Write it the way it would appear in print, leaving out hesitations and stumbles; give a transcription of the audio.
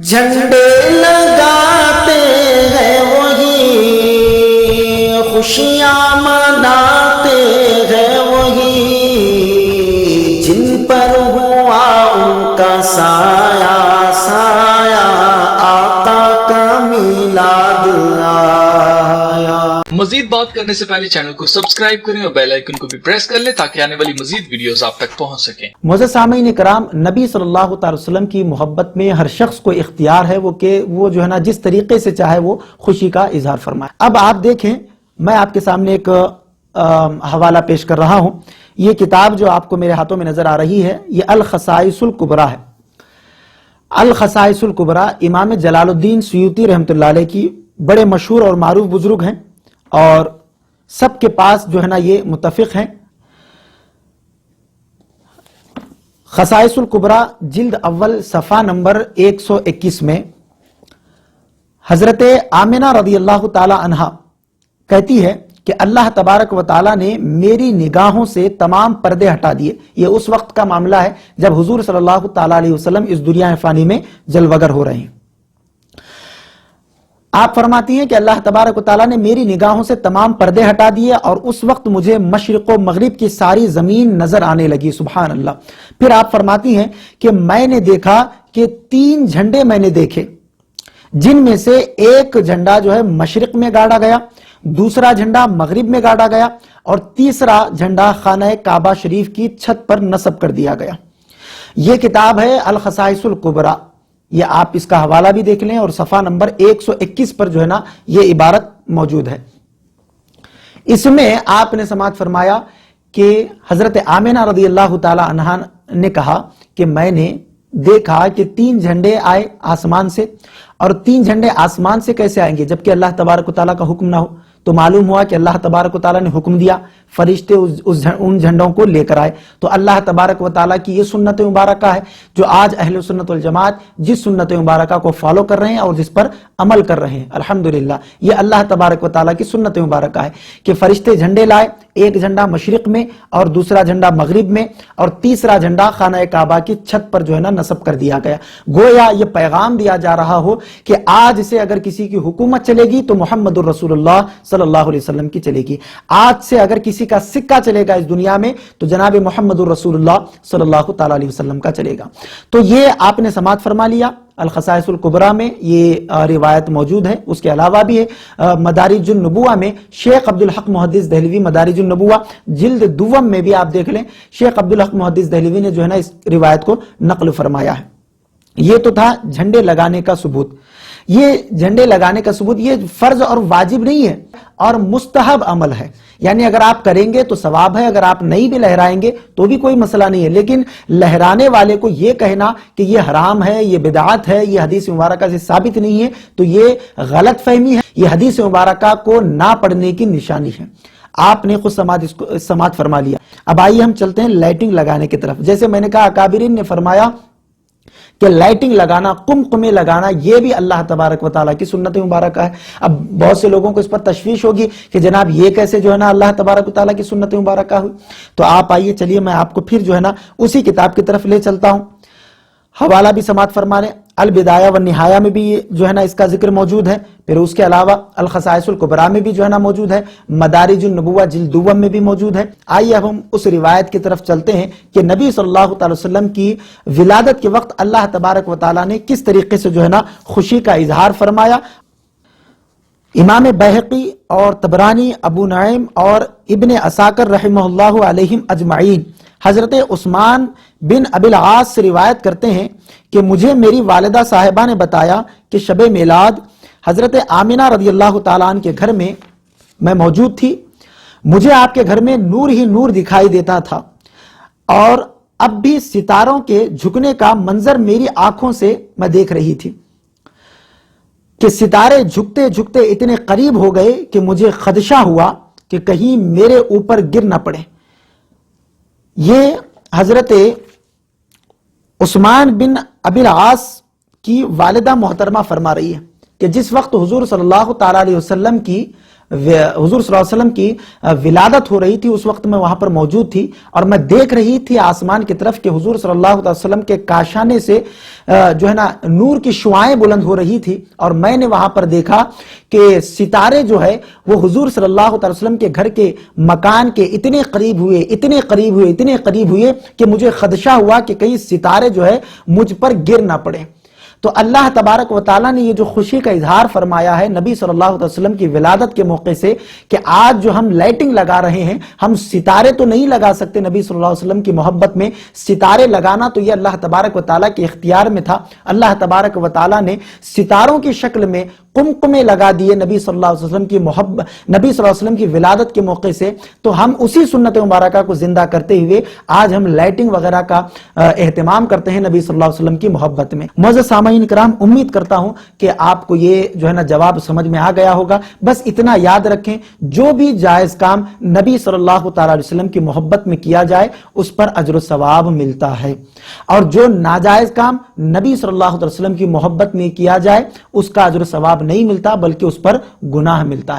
جھنڈے لگاتے ہیں وہی، خوشیاں مناتے ہیں وہی، جن پر ہوا ان کا سایہ سایہ، آقا کا میلاد آیا۔ مزید بات کرنے سے پہلے چینل کو سبسکرائب کریں اور بیل آئیکن کو بھی پریس کر لیں تاکہ آنے والی مزید ویڈیوز آپ تک پہنچ سکیں۔ معزز سامعین کرام، نبی صلی اللہ تعالی وسلم کی محبت میں ہر شخص کو اختیار ہے وہ کہ وہ جو ہے نا جس طریقے سے چاہے وہ خوشی کا اظہار فرمائے۔ اب آپ دیکھیں، میں آپ کے سامنے ایک حوالہ پیش کر رہا ہوں۔ یہ کتاب جو آپ کو میرے ہاتھوں میں نظر آ رہی ہے، یہ الخصائص الکبریٰ ہے۔ الخصائص الکبریٰ امام جلال الدین سیوطی رحمۃ اللہ علیہ کی بڑے مشہور اور معروف بزرگ ہیں، اور سب کے پاس جو ہے نا یہ متفق ہیں۔ خصائص الکبریٰ جلد اول صفحہ نمبر 121 میں حضرت آمنہ رضی اللہ تعالی عنہا کہتی ہے کہ اللہ تبارک و تعالی نے میری نگاہوں سے تمام پردے ہٹا دیے۔ یہ اس وقت کا معاملہ ہے جب حضور صلی اللہ تعالی علیہ وسلم اس دنیا فانی میں جلوگر ہو رہے ہیں۔ آپ فرماتی ہیں کہ اللہ تبارک و تعالیٰ نے میری نگاہوں سے تمام پردے ہٹا دیے، اور اس وقت مجھے مشرق و مغرب کی ساری زمین نظر آنے لگی، سبحان اللہ۔ پھر آپ فرماتی ہیں کہ میں نے دیکھا کہ 3 جھنڈے میں نے دیکھے، جن میں سے ایک جھنڈا جو ہے مشرق میں گاڑا گیا، دوسرا جھنڈا مغرب میں گاڑا گیا، اور تیسرا جھنڈا خانہ کعبہ شریف کی چھت پر نصب کر دیا گیا۔ یہ کتاب ہے الخصائص الکبریٰ، یہ آپ اس کا حوالہ بھی دیکھ لیں، اور صفحہ نمبر 121 پر جو ہے نا یہ عبارت موجود ہے۔ اس میں آپ نے سماعت فرمایا کہ حضرت آمنہ رضی اللہ تعالی عنہا نے کہا کہ میں نے دیکھا کہ 3 جھنڈے آئے آسمان سے، اور 3 جھنڈے آسمان سے کیسے آئیں گے جبکہ اللہ تبارک و تعالیٰ کا حکم نہ ہو؟ تو معلوم ہوا کہ اللہ تبارک و تعالیٰ نے حکم دیا، فرشتے ان جھنڈوں کو لے کر آئے۔ تو اللہ تبارک و تعالیٰ کی یہ سنت مبارکہ ہے جو آج اہل سنت والجماعت جس سنت مبارکہ کو فالو کر رہے ہیں اور جس پر عمل کر رہے ہیں، الحمدللہ یہ اللہ تبارک و تعالیٰ کی سنت مبارکہ ہے کہ فرشتے جھنڈے لائے، ایک جھنڈا مشرق میں اور دوسرا جھنڈا مغرب میں، اور تیسرا جھنڈا خانہ کعبہ کی چھت پر جو ہے نا نصب کر دیا گیا۔ گویا یہ پیغام دیا جا رہا ہو کہ آج سے اگر کسی کی حکومت چلے گی تو محمد الرسول اللہ صلی اللہ علیہ وسلم کی چلے گی، آج سے اگر کسی کا سکہ چلے گا اس دنیا میں تو جناب محمد الرسول اللہ صلی اللہ تعالی علیہ وسلم کا چلے گا۔ تو یہ آپ نے سماعت فرما لیا، الخصائص الکبریٰ میں یہ روایت موجود ہے۔ اس کے علاوہ بھی ہے مدارج النبوہ میں شیخ عبدالحق محدث دہلوی، مدارج النبوہ جلد دوم میں بھی آپ دیکھ لیں، شیخ عبدالحق محدث دہلوی نے جو ہے نا اس روایت کو نقل فرمایا ہے۔ یہ تو تھا جھنڈے لگانے کا ثبوت۔ یہ جھنڈے لگانے کا ثبوت یہ فرض اور واجب نہیں ہے اور مستحب عمل ہے، یعنی اگر آپ کریں گے تو ثواب ہے، اگر آپ نہیں بھی لہرائیں گے تو بھی کوئی مسئلہ نہیں ہے، لیکن لہرانے والے کو یہ کہنا کہ یہ حرام ہے، یہ بدعت ہے، یہ حدیث مبارکہ سے ثابت نہیں ہے، تو یہ غلط فہمی ہے، یہ حدیث مبارکہ کو نہ پڑھنے کی نشانی ہے۔ آپ نے خود سماعت فرما لیا۔ اب آئیے ہم چلتے ہیں لائٹنگ لگانے کی طرف۔ جیسے میں نے کہا اکابرین نے فرمایا کہ لائٹنگ لگانا، قمقمے لگانا، یہ بھی اللہ تبارک و تعالیٰ کی سنت مبارکہ ہے۔ اب بہت سے لوگوں کو اس پر تشویش ہوگی کہ جناب یہ کیسے جو ہے نا اللہ تبارک و تعالیٰ کی سنت مبارکہ ہوئی؟ تو آپ آئیے، چلیے میں آپ کو پھر جو ہے نا اسی کتاب کی طرف لے چلتا ہوں۔ حوالہ بھی سماعت فرما لیں، البدایہ والنہایہ میں بھی جو ہے نا اس کا ذکر موجود ہے، پھر اس کے علاوہ الخصائص الکبریٰ میں بھی جو ہے نا موجود ہے، مدارج النبوہ جلد دوم میں بھی موجود ہے۔ آئیے اب ہم اس روایت کی طرف چلتے ہیں کہ نبی صلی اللہ تعالی وسلم کی ولادت کے وقت اللہ تبارک و تعالیٰ نے کس طریقے سے جو ہے نا خوشی کا اظہار فرمایا۔ امام بیہقی اور طبرانی، ابو نعیم اور ابن عساکر رحمہ اللہ علیہم اجمعین حضرت عثمان بن ابی العاص سے روایت کرتے ہیں کہ مجھے میری والدہ صاحبہ نے بتایا کہ شب میلاد حضرت آمنہ رضی اللہ تعالیٰ عنہ کے گھر میں میں موجود تھی، مجھے آپ کے گھر میں نور ہی نور دکھائی دیتا تھا، اور اب بھی ستاروں کے جھکنے کا منظر میری آنکھوں سے میں دیکھ رہی تھی کہ ستارے جھکتے جھکتے اتنے قریب ہو گئے کہ مجھے خدشہ ہوا کہ کہیں میرے اوپر گر نہ پڑے۔ یہ حضرت عثمان بن ابی العاص کی والدہ محترمہ فرما رہی ہے کہ جس وقت حضور صلی اللہ تعالی علیہ وسلم کی حضور صلی اللہ علیہ وسلم کی ولادت ہو رہی تھی، اس وقت میں وہاں پر موجود تھی اور میں دیکھ رہی تھی آسمان کی طرف کہ حضور صلی اللہ علیہ وسلم کے کاشانے سے جو ہے نا نور کی شعاعیں بلند ہو رہی تھی، اور میں نے وہاں پر دیکھا کہ ستارے جو ہے وہ حضور صلی اللہ علیہ وسلم کے گھر کے مکان کے اتنے قریب ہوئے کہ مجھے خدشہ ہوا کہ کہیں ستارے جو ہے مجھ پر گر نہ پڑے۔ تو اللہ تبارک و تعالیٰ نے یہ جو خوشی کا اظہار فرمایا ہے نبی صلی اللہ علیہ وسلم کی ولادت کے موقع سے کہ آج جو ہم لائٹنگ لگا رہے ہیں، ہم ستارے تو نہیں لگا سکتے، نبی صلی اللہ علیہ وسلم کی محبت میں ستارے لگانا تو یہ اللہ تبارک و تعالیٰ کے اختیار میں تھا۔ اللہ تبارک و تعالیٰ نے ستاروں کی شکل میں قمقمے لگا دیے نبی صلی اللہ علیہ وسلم کی محبت، نبی صلی اللہ علیہ وسلم کی ولادت کے موقع سے، تو ہم اسی سنت مبارکہ کو زندہ کرتے ہوئے آج ہم لائٹنگ وغیرہ کا اہتمام کرتے ہیں نبی صلی اللہ علیہ وسلم کی محبت میں۔ معزز سامعین کرام، امید کرتا ہوں کہ آپ کو یہ جو ہے نا جواب سمجھ میں آ گیا ہوگا۔ بس اتنا یاد رکھیں، جو بھی جائز کام نبی صلی اللہ تعالی علیہ وسلم کی محبت میں کیا جائے اس پر اجر و ثواب ملتا ہے، اور جو ناجائز کام نبی صلی اللہ علیہ وسلم کی محبت میں کیا جائے اس کا اجر و ثواب نہیں ملتا بلکہ اس پر گناہ ملتا ہے۔